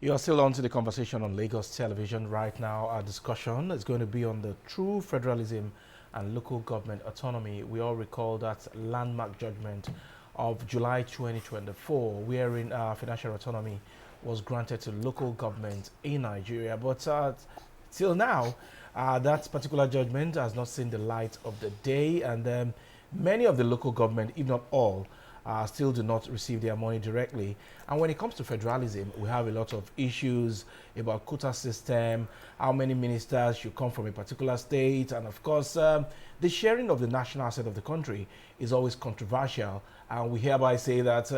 You are still on to the conversation on Lagos television right now. Our discussion is going to be on the true federalism and local government autonomy. We all recall that landmark judgment of July 2024, wherein financial autonomy was granted to local government in Nigeria. But till now, that particular judgment has not seen the light of the day, and many of the local government, if not all, still do not receive their money directly. And when it comes to federalism, we have a lot of issues about quota system, how many ministers should come from a particular state, and of course, the sharing of the national asset of the country is always controversial. And we hereby say that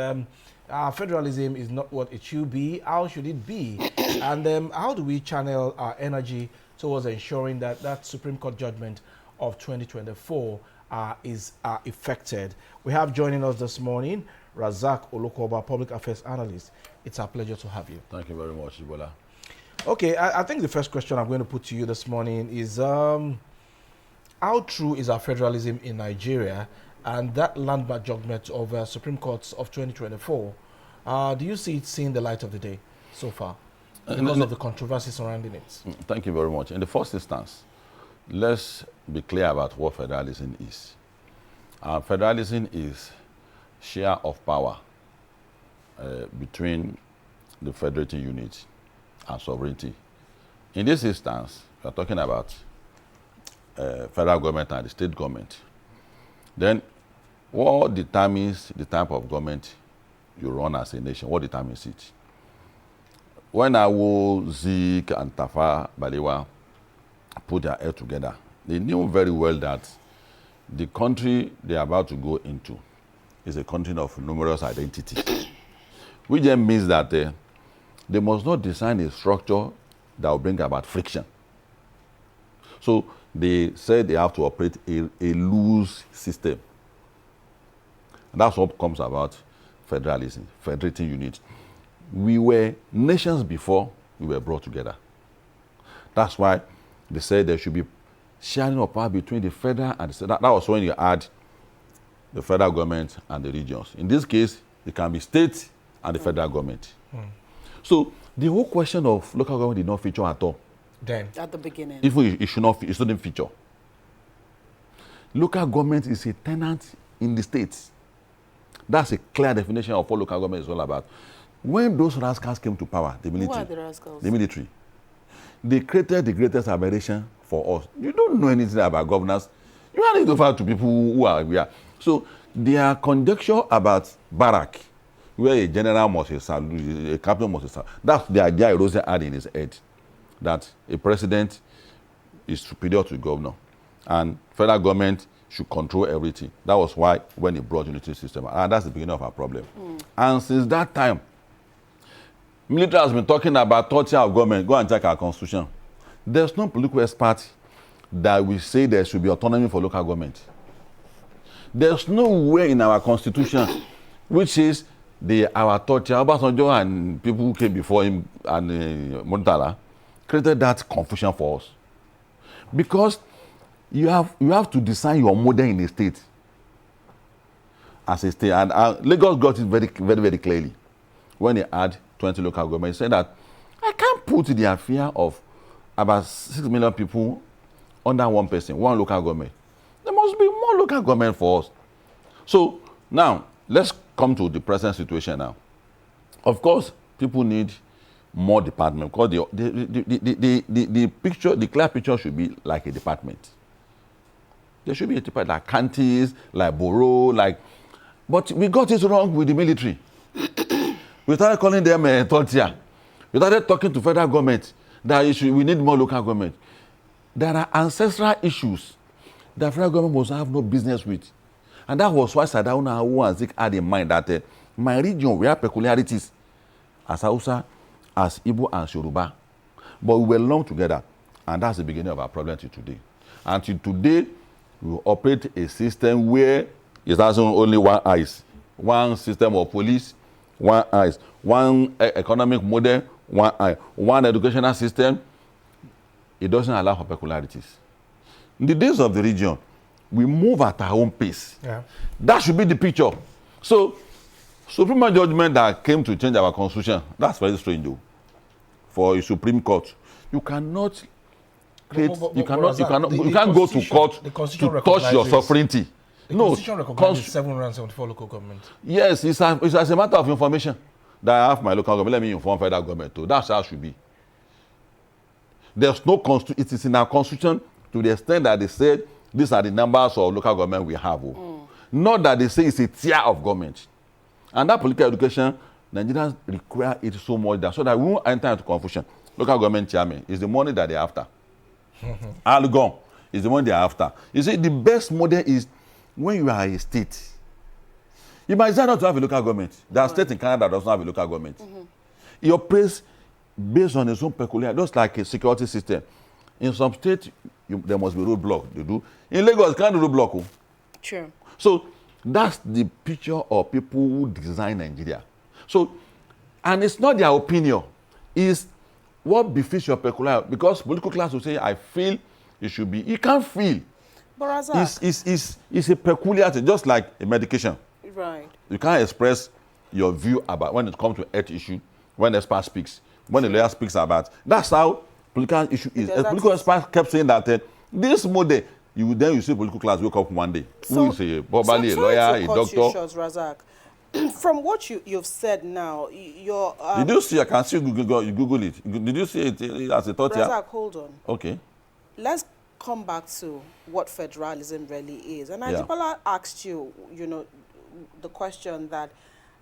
federalism is not what it should be. How should it be? And how do we channel our energy towards ensuring that that Supreme Court judgment of 2024 is effected? We have joining us this morning Razak Olokoba, Public Affairs Analyst. It's our pleasure to have you. Thank you very much, Ibola. Okay, I think the first question I'm going to put to you this morning is how true is our federalism in Nigeria, and that landmark judgment of Supreme Court of 2024? Do you see it seeing the light of the day so far because of the controversy surrounding it? Thank you very much. In the first instance, let's be clear about what federalism is. Federalism is share of power between the federating unit and sovereignty. In this instance, we are talking about federal government and the state government. Then, what determines the type of government you run as a nation? What determines it? When Awo, Zik, and Tafa Balewa put their head together, they knew very well that the country they are about to go into is a country of numerous identities, which then means that they must not design a structure that will bring about friction. So they said they have to operate a loose system. And that's what comes about federalism, federating unit. We were nations before we were brought together. That's why they said there should be sharing of power between the federal and the state. That was when you add the federal government and the regions. In this case, it can be state and the federal government. So the whole question of local government did not feature at all. Then, at the beginning, if it shouldn't feature. Local government is a tenant in the states. That's a clear definition of what local government is all about. When those rascals came to power, the military, who are the rascals? The military, they created the greatest aberration for us. You don't know anything about governance. You only go far to people who are here. So their conjecture about barrack, where a general must salute, a captain must salute, that's the idea Rosen had in his head, that a president is superior to the governor, and federal government should control everything. That was why when he brought unity system, and that's the beginning of our problem. And since that time, military has been talking about torture of government. Go and check our constitution. There's no political expert that will say there should be autonomy for local government. There's nowhere in our constitution which is our torture. Obasanjo and people who came before him and Muntala created that confusion for us. Because you have to design your model in a state. As a state. And Lagos got it very, very, very clearly. When they had 20 local governments, said that I can't put the affair of about 6 million people under one person, one local government. There must be more local government for us. So now, let's come to the present situation now. Of course, people need more department because the picture, the clear picture should be like a department. There should be a department like counties, like borough, but we got it wrong with the military. We started calling them third tier. We started talking to federal government that we need more local government. There are ancestral issues that federal government must have no business with. And that was why Sadauna and Zik had in mind that my region, we have peculiarities as Hausa, as Igbo, and Yoruba. But we were long together. And that's the beginning of our problem till today. Until today, we operate a system where it has only one eyes. One system of police, one eyes. One economic model, one eye. One educational system. It doesn't allow for peculiarities. In the days of the region, we move at our own pace. Yeah. That should be the picture. So, Supreme Judgment that came to change our constitution, that's very strange though. for a Supreme Court. You cannot create, you can't go to court to touch your sovereignty. The Constitution recognizes 774 local governments. Yes, it's as a matter of information that I have my local government. Let me inform federal government too. That's how it should be. There's no it is in our constitution to the extent that they said these are the numbers of local government we have. Not that they say it's a tier of government. And that political education, Nigerians require it so much that so that we won't enter into confusion. Local government chairman is the money that they're after. Algon is the money they're after. You see, the best model is when you are a state. You might decide not to have a local government. There are states in Canada that doesn't have a local government. It operates based on its own peculiarity, just like a security system. In some states, there must be roadblock. They do. In Lagos, you can't do roadblock. Sure. So that's the picture of people who design Nigeria. So, and it's not their opinion. It's what befits your peculiarity. Because political class will say, I feel it should be. You can't feel. But It's a peculiarity, just like a medication. Right. You can't express your view about when it comes to health issue, when the expert speaks, when the lawyer speaks about. That's how political issue is. A political expert kept saying that this model, you see political class wake up one day. So, who is probably a lawyer, a doctor. Short, Razak. From what you've said now, your did you see? I can see you Google it. Did you see it as a thought? Razak, hold on. Okay. Let's come back to what federalism really is. And Ajibola asked you, the question that,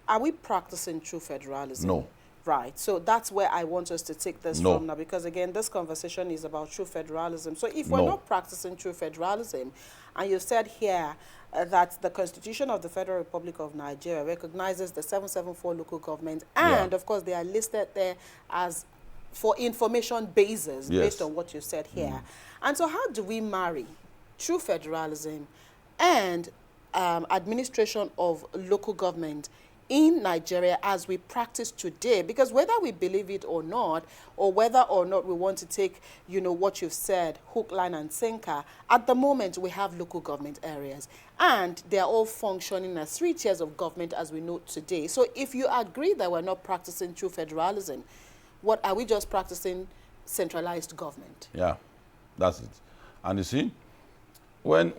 are we practicing true federalism? No. Right. So that's where I want us to take this from now, because again, this conversation is about true federalism. So if we're not practicing true federalism, and you said here that the Constitution of the Federal Republic of Nigeria recognizes the 774 local governments, and of course they are listed there as for information basis based on what you said here. And so how do we marry true federalism and administration of local government in Nigeria as we practice today? Because whether we believe it or not, or whether or not we want to take, what you've said, hook, line, and sinker, at the moment we have local government areas, and they're all functioning as 3 tiers of government as we know today. So if you agree that we're not practicing true federalism, what are we just practicing? Centralized government. Yeah, that's it. And you see, what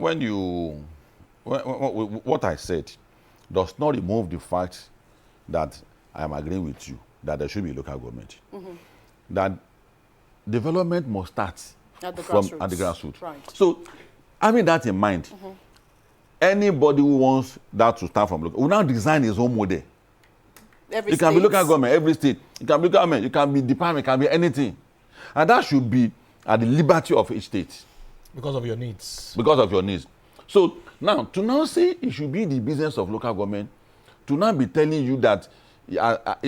I said does not remove the fact that I am agreeing with you that there should be local government. That development must start at the grassroots. Right. So, having that in mind, anybody who wants that to start from local will now design his own model. It can be local government, every state. It can be government, it can be department, it can be anything. And that should be at the liberty of each state. Because of your needs. Because of your needs. So now, to now say it should be the business of local government, to now be telling you that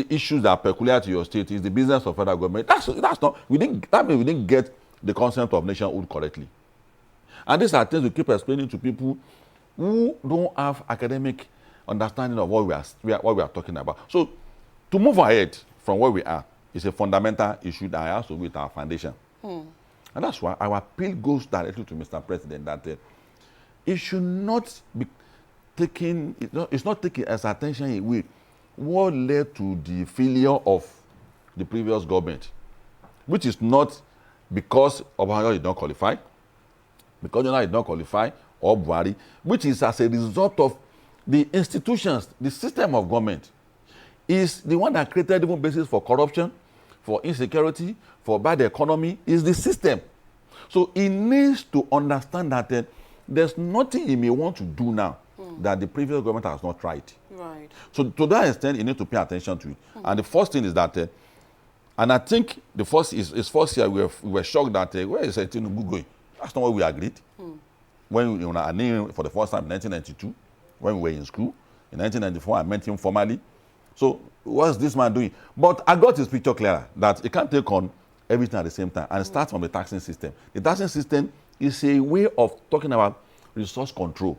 issues that are peculiar to your state is the business of federal government, that's not, that means we didn't get the concept of nationhood correctly. And these are things we keep explaining to people who don't have academic understanding of what we are talking about. So to move ahead from where we are is a fundamental issue that has to do with our foundation. And that's why our appeal goes directly to Mr. President that it should not be taken, it's not taking as attention away what led to the failure of the previous government, which is not because Obasanjo did not qualify, because Jonah did not qualify, or Buhari, which is as a result of the institutions, the system of government is the one that created even basis for corruption, for insecurity, for bad economy, is the system. So he needs to understand that there's nothing he may want to do now that the previous government has not tried. Right. So to that extent, you need to pay attention to it. And the first thing is that, and I think the first year we were shocked that where is Tinubu going? That's not what we agreed. When I knew him for the first time in 1992, when we were in school. In 1994, I met him formally. So what's this man doing? But I got his picture clearer, that he can't take on everything at the same time. And it starts from the taxing system. The taxing system is a way of talking about resource control.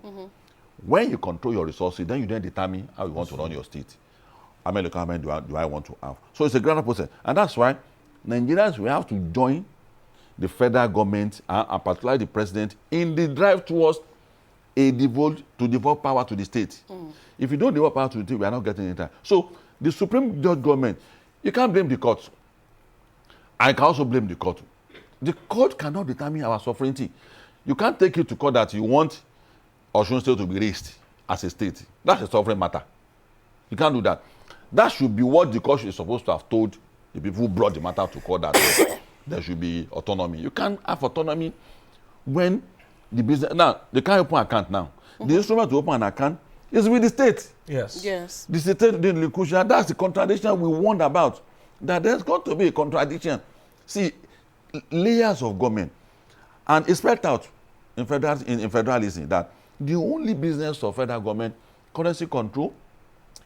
When you control your resources, then you then determine how you want to run your state. How many local government do I want to have? So it's a gradual process. And that's why Nigerians will have to join the federal government and particularly the president in the drive towards to devolve power to the state. If you don't devolve power to the state, we are not getting it. So the Supreme Judge government, you can't blame the courts. I can also blame the court. The court cannot determine our sovereignty. You can't take it to court that you want Osun State to be raised as a state. That's a sovereign matter. You can't do that. That should be what the court is supposed to have told the people who brought the matter to court, that there should be autonomy. You can't have autonomy when the business... Now, they can't open an account now. The instrument to open an account is with the state. Yes. Yes. The state didn't relinquish. That's the contradiction we warned about. That there's got to be a contradiction. See, layers of government. And it's spread out in federalism that the only business of federal government, currency control,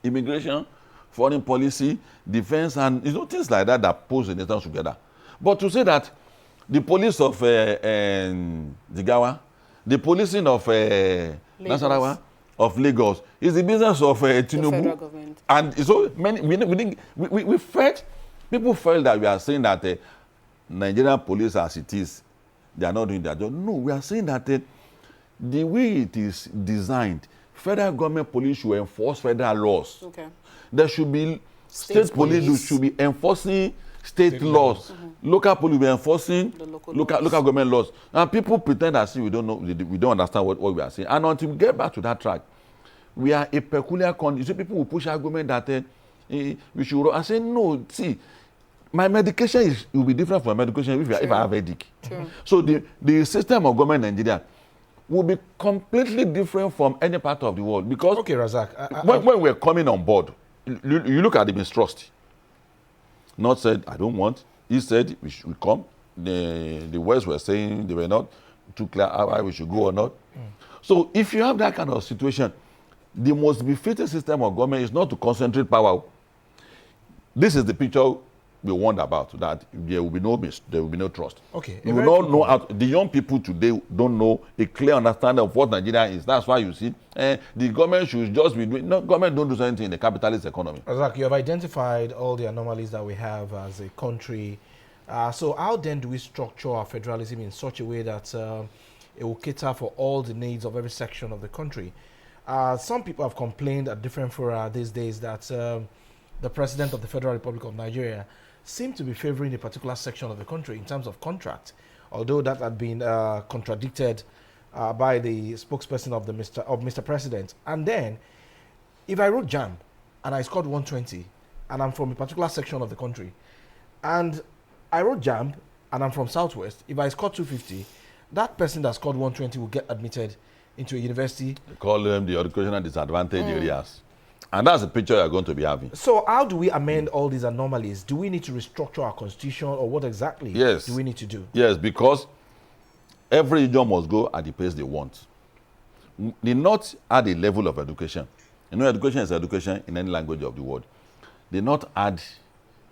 immigration, foreign policy, defense, and things like that that pose the nations together. But to say that the police of Jigawa, the policing of Nasarawa, of Lagos, is the business of Tinubu. And so many we felt, people felt that we are saying that Nigerian police as it is, they are not doing their job. No, we are saying that the way it is designed, federal government police should enforce federal laws. Okay. There should be state police should be enforcing state laws. Local police will be enforcing the local government laws. And people pretend as if we don't know, we don't understand what we are saying. And until we get back to that track, we are a peculiar country. You see, people will push argument that we should. I say no. See, my medication will be different from medication if I have headache. So the system of government in Nigeria will be completely different from any part of the world, because okay, Razak, when we're coming on board, you look at the mistrust. Not said I don't want. He said we should come. The West were saying they were not too clear why we should go or not. So if you have that kind of situation, the most befitting system of government is not to concentrate power. This is the picture we warned about, that there will be no trust. Okay. You will not know the young people today don't know a clear understanding of what Nigeria is. That's why you see the government should just be doing. No, government don't do anything in the capitalist economy. Razak, you have identified all the anomalies that we have as a country. So how then do we structure our federalism in such a way that it will cater for all the needs of every section of the country? Some people have complained at different fora these days that the President of the Federal Republic of Nigeria seem to be favoring a particular section of the country in terms of contract, although that had been contradicted by the spokesperson of Mr. President. And then, if I wrote JAMB and I scored 120, and I'm from a particular section of the country, and I wrote JAMB and I'm from Southwest, if I scored 250, that person that scored 120 will get admitted into a university. They call them the educational disadvantaged areas. And that's the picture you're going to be having. So how do we amend all these anomalies? Do we need to restructure our constitution, or what exactly do we need to do? Yes, because every region must go at the pace they want. They not add a level of education. Education is education in any language of the world. They not add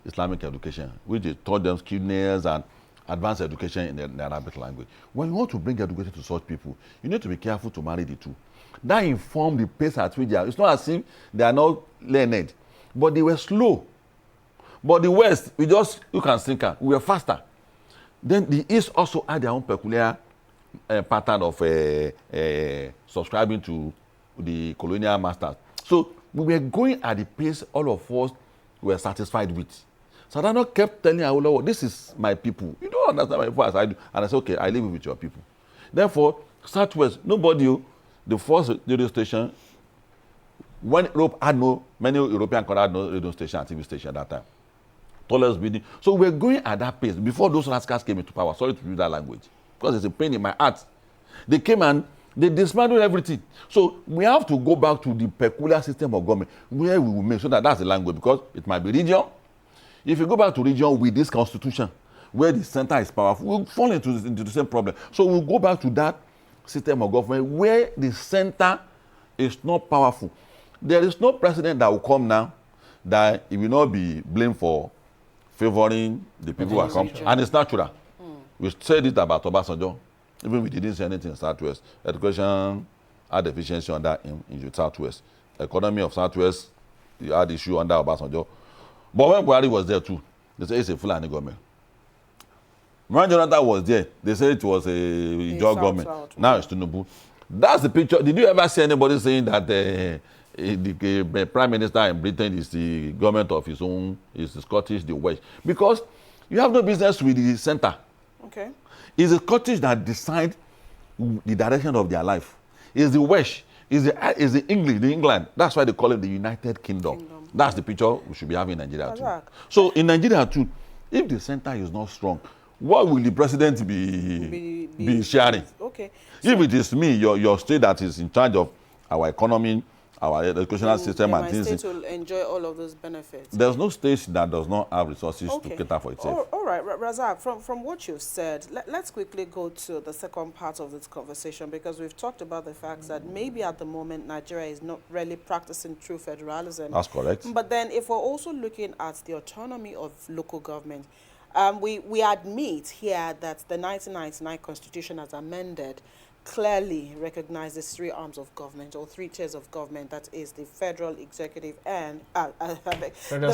Islamic education, which they taught them skillness and advanced education in the Arabic language. When you want to bring education to such people, you need to be careful to marry the two. That informed the pace at which they are. It's not as if they are not learned, but they were slow. But the West, we can think we were faster. Then the East also had their own peculiar pattern of subscribing to the colonial masters. So we were going at the pace all of us were satisfied with. Sadano kept telling Awolowo, this is my people. You don't understand my people as I do. And I said, okay, I live with your people. Therefore, Southwest, nobody. The first radio station, when Europe had many European countries had no radio station and TV station at that time. Tallest building. So we're going at that pace before those rascals came into power. Sorry to use that language, because it's a pain in my heart. They came and they dismantled everything. So we have to go back to the peculiar system of government where we will make sure that that's the language, because it might be region. If you go back to region with this constitution, where the center is powerful, we'll fall into the same problem. So we'll go back to that system of government where the center is not powerful. There is no president that will come now that he will not be blamed for favoring the people who are come. And it's natural. We said it about Obasanjo. Even we didn't say anything in Southwest. Education had deficiency under him in the Southwest. Economy of Southwest, you had issue under Obasanjo. But when Buhari was there too, they said it's a Fulani government. When Jonathan was there, they said it was a job government. Now it's Tinubu. That's the picture. Did you ever see anybody saying that the Prime Minister in Britain is the government of his own, is the Scottish, the Welsh? Because You have no business with the center. Okay. It's the Scottish that decide the direction of their life. It's the Welsh. It's the English, the England. That's why they call it the United Kingdom. That's the picture we should be having in Nigeria too. So in Nigeria too, if the center is not strong, what will the president be sharing? Okay. So if it is me, your state that is in charge of our economy, our educational system, and things, my state will enjoy all of those benefits. There's no state that does not have resources to cater for itself. All right, Razak, from what you've said, let's quickly go to the second part of this conversation, because we've talked about the fact that maybe at the moment Nigeria is not really practicing true federalism. That's correct. But then if we're also looking at the autonomy of local government, we admit here that the 1999 Constitution as amended clearly recognizes three arms of government, or three tiers of government, that is the federal, executive, and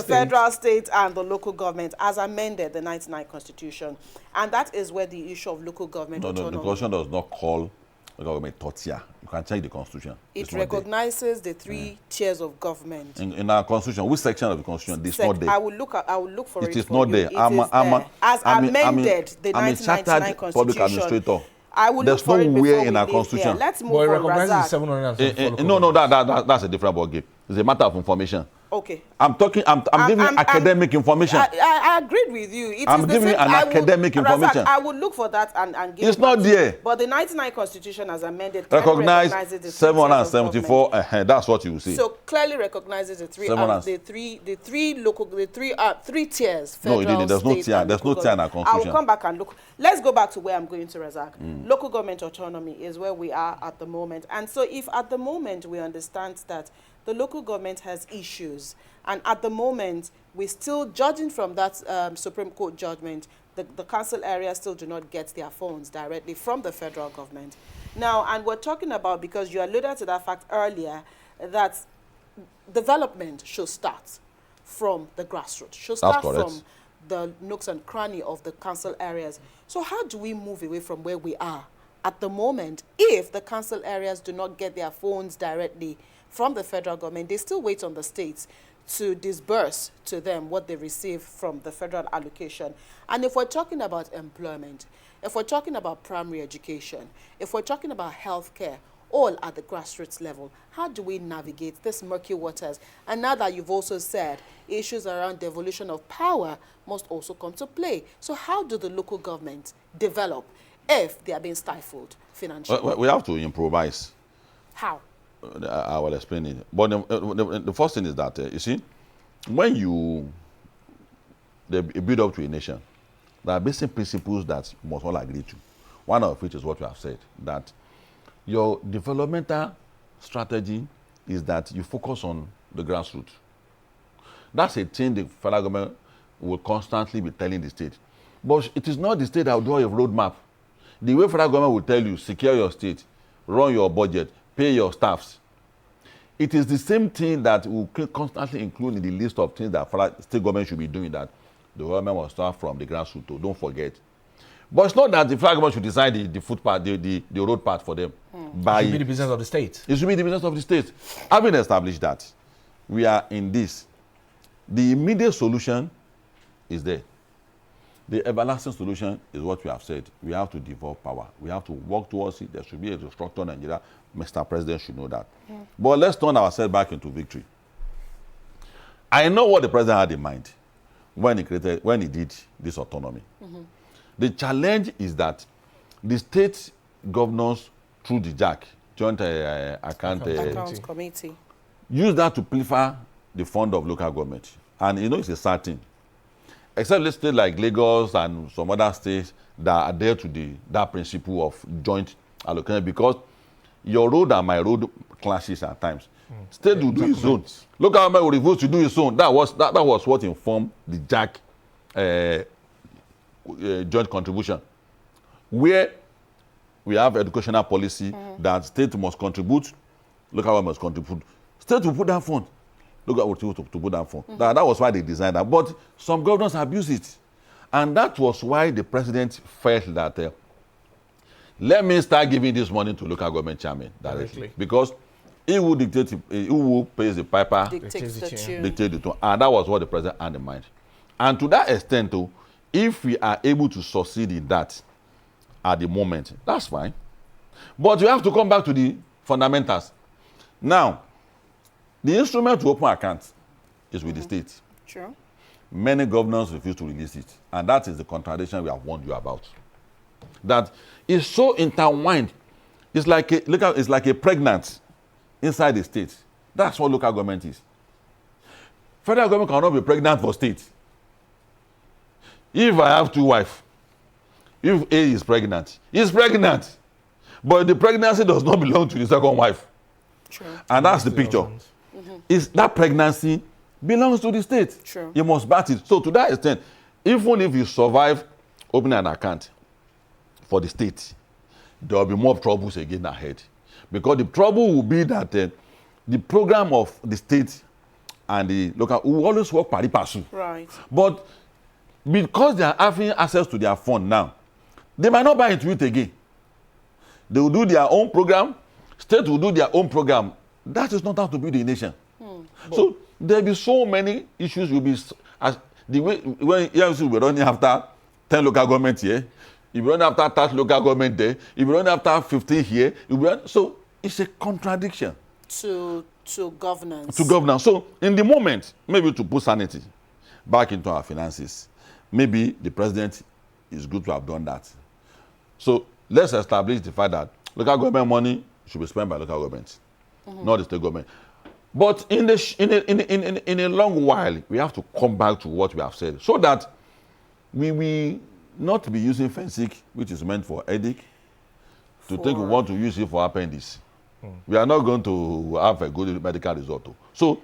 federal, state, and the local government, as amended the 1999 Constitution. And that is where the issue of local government autonomy... No, the Constitution does not call the government tortia. You can check the Constitution. It recognizes the three tiers of government. In our Constitution, which section of the Constitution? It's not there. I will look for it. It is not there. As amended the 1999 Constitution. Public administrator. I will There's nowhere in our Constitution. Here. Let's move on, Razak. No, that's a different ballgame. It's a matter of information. Okay. I'm giving you academic information. I agreed with you. I'm giving you an academic information. Razak, I will look for that and give it's not there. But the 1999 Constitution as amended recognizes the 774. That's what you will see. So clearly recognizes the three tiers. No, it didn't. There's no tier. There's no tier in our Constitution. I will come back and look. Let's go back to where I'm going to, Razak. Local government autonomy is where we are at the moment. And so if at the moment we understand that the local government has issues, and at the moment we're still judging from that Supreme Court judgment, the council areas still do not get their funds directly from the federal government. Now, and we're talking about, because you alluded to that fact earlier, that development should start from the grassroots, should start from the nooks and cranny of the council areas. So how do we move away from where we are at the moment if the council areas do not get their funds directly from the federal government? They still wait on the states to disburse to them what they receive from the federal allocation. And if we're talking about employment, if we're talking about primary education, if we're talking about healthcare, all at the grassroots level, how do we navigate this murky waters? And now that you've also said issues around devolution of power must also come to play. So how do the local government develop if they are being stifled financially? We have to improvise. How? I will explain it. But the first thing is that, you see, when they build up to a nation, there are basic principles that you must all agree to. One of which is what you have said, that your developmental strategy is that you focus on the grassroots. That's a thing the federal government will constantly be telling the state. But it is not the state that will draw a roadmap. The way federal government will tell you, secure your state, run your budget, pay your staffs. It is the same thing that will constantly include in the list of things that state government should be doing, that the government must start from the grassroots. Don't forget. But it's not that the federal government should decide the footpath, the road path for them. It should be the business of the state. It should be the business of the state. Having established that, we are in this. The immediate solution is there. The everlasting solution is what we have said. We have to devolve power. We have to work towards it. There should be a structure in Nigeria. Mr. President should know that. But let's turn ourselves back into victory. I know what the president had in mind when he did this autonomy. The challenge is that the state governors, through the JAC, Joint Account Committee, use that to pilfer the fund of local government. And you know, it's a sad thing. Except let's say like Lagos and some other states that adhere to that principle of joint allocation, because your road and my road clashes at times. State will do its own. Local government will refuse to do its own. That was what informed the JAC joint contribution, where we have educational policy that state must contribute, local government must contribute. State will put that fund. Look at what to put that for. That was why they designed that. But some governors abuse it. And that was why the president felt that let me start giving this money to local government chairman directly. Because he who pays the piper dictates the tune. Dictate the tune. And that was what the president had in mind. And to that extent, too, If we are able to succeed in that at the moment, that's fine. But you have to come back to the fundamentals. Now, the instrument to open accounts is with the state. Sure. Many governors refuse to release it. And that is the contradiction we have warned you about. That is so intertwined. It's like it's like a pregnant inside the state. That's what local government is. Federal government cannot be pregnant for state. If I have 2 wives, if A is pregnant, he's pregnant. But the pregnancy does not belong to the second wife. Sure. And that's the picture. Is that pregnancy belongs to the state. Sure. You must bat it. So to that extent, even if you survive opening an account for the state, there will be more troubles again ahead. Because the trouble will be that the program of the state and the local will always work pari passu. Right. But because they are having access to their fund now, they might not buy into it again. They will do their own program. State will do their own program. That is not how to build a nation. So there will be so many issues. Will be as the way when we're running after 10 local governments here, if we're running after 30 local government there, if we're running after 15 here, so it's a contradiction to governance. To governance. So in the moment, maybe to put sanity back into our finances, maybe the president is good to have done that. So let's establish the fact that local government money should be spent by local governments, not the state government. But in a long while, we have to come back to what we have said, so that we will not be using fencing, which is meant for headache, to think we want to use it for appendix. We are not going to have a good medical result. So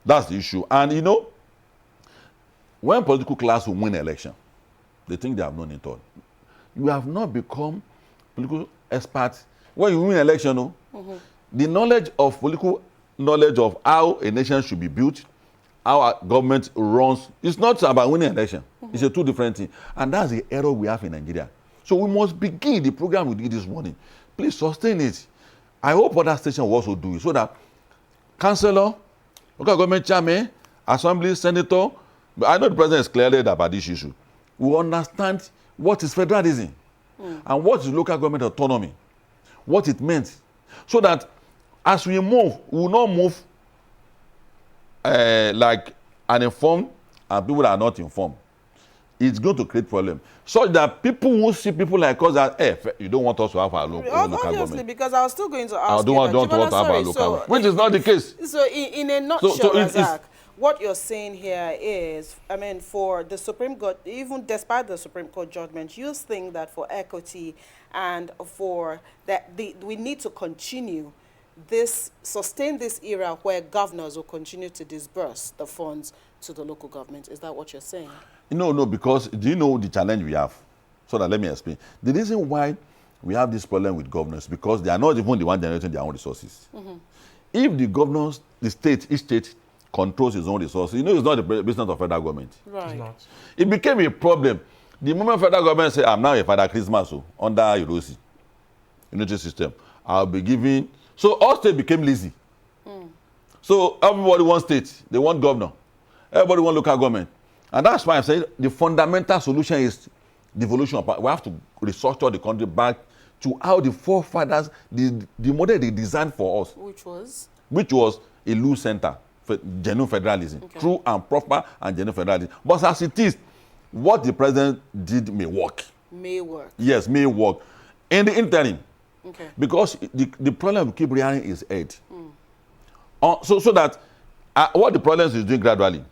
that's the issue. And you know, when political class will win election, they think they have known it all. You have not become political experts. When you win election, the knowledge of political knowledge of how a nation should be built, how a government runs, it's not about winning election. It's a two different thing. And that's the error we have in Nigeria. So we must begin the program we did this morning. Please sustain it. I hope other stations will also do it, so that councillor, local government chairman, assembly, senator, but I know the president is clearly about this issue, we understand what is federalism and what is local government autonomy, what it meant, so that as we move, we will not move like uninformed and people that are not informed. It's going to create problem, so that people will see people like us that, hey, you don't want us to have our local government. Obviously, because I was still going to ask I don't want to have our local government, which is not the case. So in a nutshell, Razak, what you're saying here is, I mean, for the Supreme Court, even despite the Supreme Court judgment, you think that for equity and for that, we need to continue sustain this era where governors will continue to disburse the funds to the local government. Is that what you're saying? No, because do you know the challenge we have? So that let me explain. The reason why we have this problem with governors, because they are not even the one generating their own resources. If the governors, each state controls its own resources, it's not the business of federal government. Right. It's not. It became a problem. The moment federal government say, I'm now a Father Christmas under Irosi, unity system, I'll be giving. So all states became lazy. So everybody wants state, they want governor. Everybody wants local government. And that's why I'm saying the fundamental solution is devolution of. We have to restructure the country back to how the forefathers, the model they designed for us. Which was a loose center, for genuine federalism. Okay. True and proper and genuine federalism. But as it is, what the president did may work. May work. Yes, may work. In the interim. Okay. Because the problem we keep rearing is aid. So that what the president is doing gradually,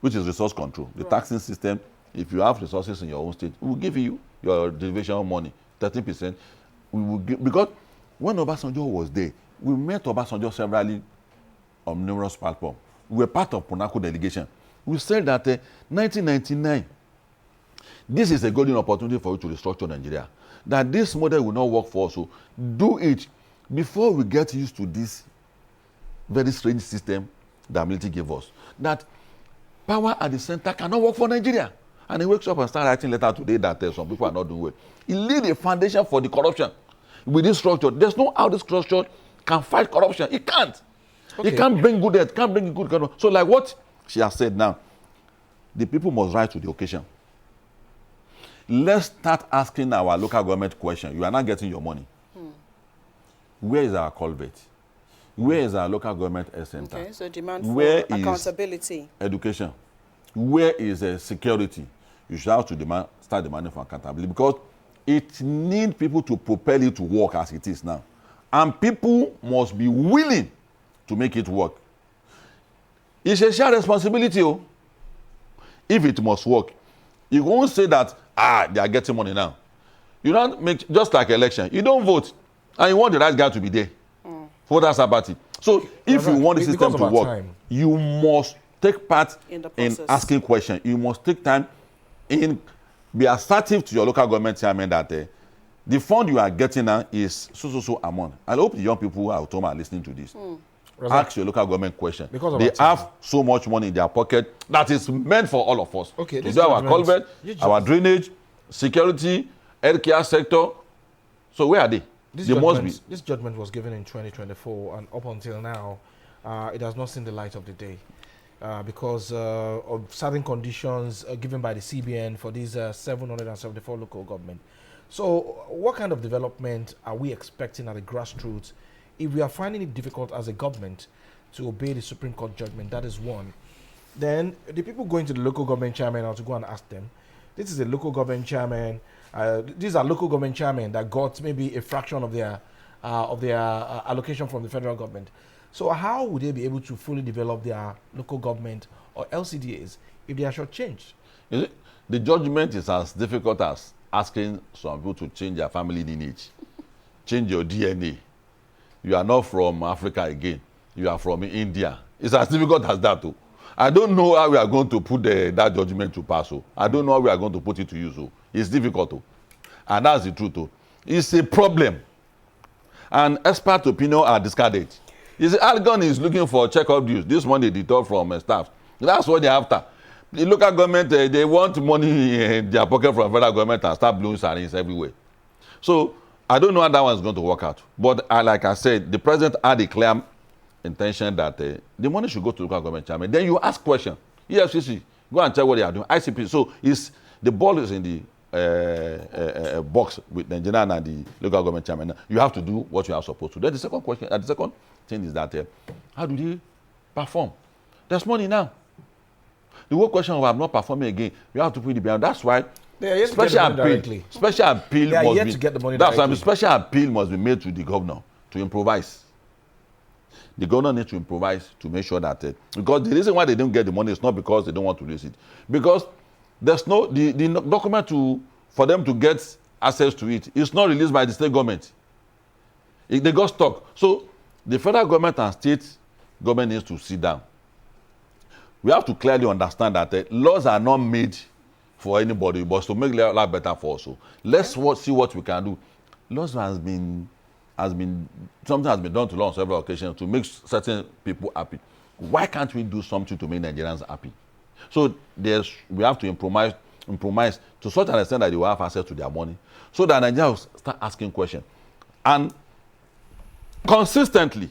which is resource control, the taxing system, if you have resources in your own state, we will give you your derivation money, 13%. We will give, because when Obasanjo was there, we met Obasanjo severally on numerous platforms. We were part of Punaco delegation. We said that 1999, this is a golden opportunity for you to restructure Nigeria. That this model will not work for us. So do it before we get used to this very strange system that military gave us. That power at the center cannot work for Nigeria. And he wakes up and starts writing letter today that some people are not doing well. He laid a foundation for the corruption with this structure. There's no how this structure can fight corruption. It can't. Okay. It can't bring good health, can't bring good government. So like what she has said now, the people must rise to the occasion. let's start asking our local government question. You are not getting your money. Where is our culvert? Where is our local government health center? Okay, so demand for accountability. Education. Where is security? You should have to start demanding for accountability, because it needs people to propel it to work as it is now. And people must be willing to make it work. It's a shared responsibility. Oh. If it must work, you won't say that, they are getting money now. You don't make, just like election, you don't vote, and you want the right guy to be there. Voters party. So if you want the system to work, you must take part in asking questions. You must take time in, be assertive to your local government chairman that the fund you are getting now is so amount. I hope the young people at Autonomy are listening to this. Ask your local government question. They have so much money in their pocket that is meant for all of us. Okay, to do our culvert, our drainage, security, healthcare sector. So where are they? This judgment was given in 2024, and up until now, it has not seen the light of the day because of certain conditions given by the CBN for these 774 local government. So what kind of development are we expecting at the grassroots if we are finding it difficult as a government to obey the Supreme Court judgment? That is one. Then the people going to the local government chairman or to go and ask them, this is a local government chairman, these are local government chairmen that got maybe a fraction of their allocation from the federal government. So how would they be able to fully develop their local government or LCDAs if they are shortchanged? The judgment is as difficult as asking some people to change their family lineage, change your DNA. You are not from Africa again. You are from India. It's as difficult as that too. I don't know how we are going to put that judgment to pass. I don't know how we are going to put it to use. It's difficult. And that's the truth. It's a problem. And expert opinion are discarded. You see, Algon is looking for check-up dues. This money they talk from staff. That's what they're after. The local government, they want money in their pocket from federal government and start blowing sirens everywhere. So I don't know how that one is going to work out. But like I said, the president had a clear intention that the money should go to local government chairman. Then you ask question. EFCC, go and check what they are doing. ICP. So the ball is in the box with the engineer and the local government chairman. You have to do what you are supposed to. Then the second question, the second thing is that how do they perform? There's money now. The whole question of I'm not performing again, you have to put it behind. That's why special appeal must be made to the governor to improvise. The governor needs to improvise to make sure that because the reason why they don't get the money is not because they don't want to release it, because there's no the document for them to get access to it is not released by the state government. They got stuck. So the federal government and state government needs to sit down. We have to clearly understand that laws are not made for anybody, but to make life better for us. So let's see what we can do. Laws something has been done to law on several occasions to make certain people happy. Why can't we do something to make Nigerians happy? So we have to improvise to such an extent that they will have access to their money, so that Nigerians will start asking questions. And consistently,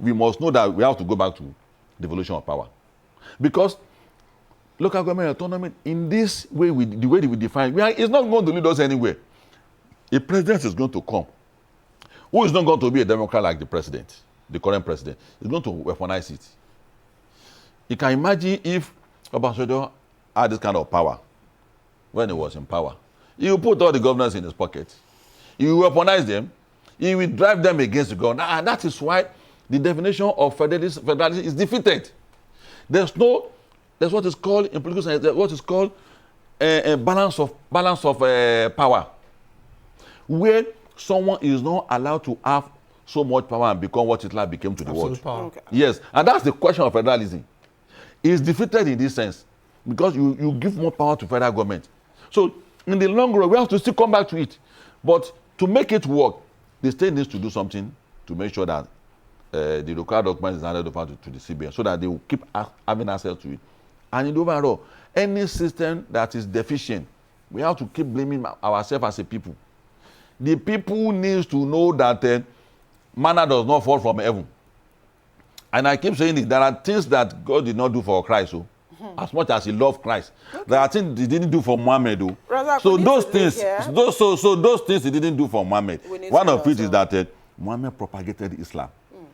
we must know that we have to go back to devolution of power. Because local government autonomy, in this way, the way we define, it's not going to lead us anywhere. A president is going to come, who is not going to be a Democrat like the president, the current president, is going to weaponize it. You can imagine if Obasanjo had this kind of power when he was in power. He will put all the governors in his pocket. He will weaponize them. He will drive them against the government. And that is why the definition of federalism is defeated. There's what is called in political science, what is called a balance of power, where someone is not allowed to have so much power and become what Hitler became to the world. Okay. Yes, and that's the question of federalism. It's defeated in this sense because you give more power to federal government. So in the long run, we have to still come back to it. But to make it work, the state needs to do something to make sure that the local document is handed over to the CBN so that they will keep having access to it. And in overall, any system that is deficient, we have to keep blaming ourselves as a people. The people need to know that manna does not fall from heaven. And I keep saying it, there are things that God did not do for Christ. So as much as he loved Christ. Okay. There are things he didn't do for Muhammad, though. Razak, so those things, those things he didn't do for Muhammad. One of it is that Muhammad propagated Islam.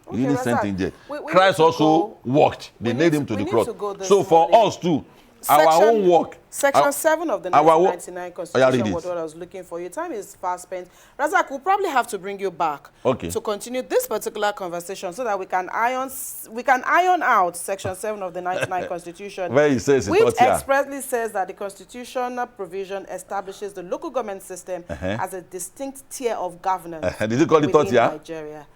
Okay, he didn't send in jail. Christ also walked. They nailed him to the cross. So for us too, our own work. Section 7 of the 1999 Constitution, what I was looking for. Your time is fast spent. Razak, we'll probably have to bring you back to continue this particular conversation so that we can iron out Section 7 of the 1999 Constitution, where he says which expressly says that the constitutional provision establishes the local government system as a distinct tier of governance. Did you call it within Nigeria?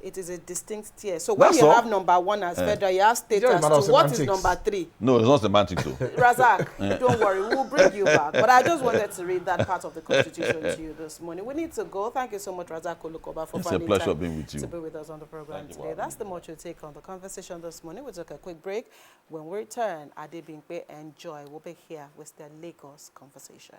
It is a distinct tier. So when you have number 1 as federal, you have state as to what is number 3. No, it's not semantics though. Razak, don't worry, we'll bring you back. But I just wanted to read that part of the Constitution to you this morning. We need to go. Thank you so much, Razak Olukoba, for finding time being with you. to be with us on the program today. That's the much we take on the conversation this morning. We'll take a quick break. When we return, Ade Bimpe and Joy will be here with their Lagos conversation.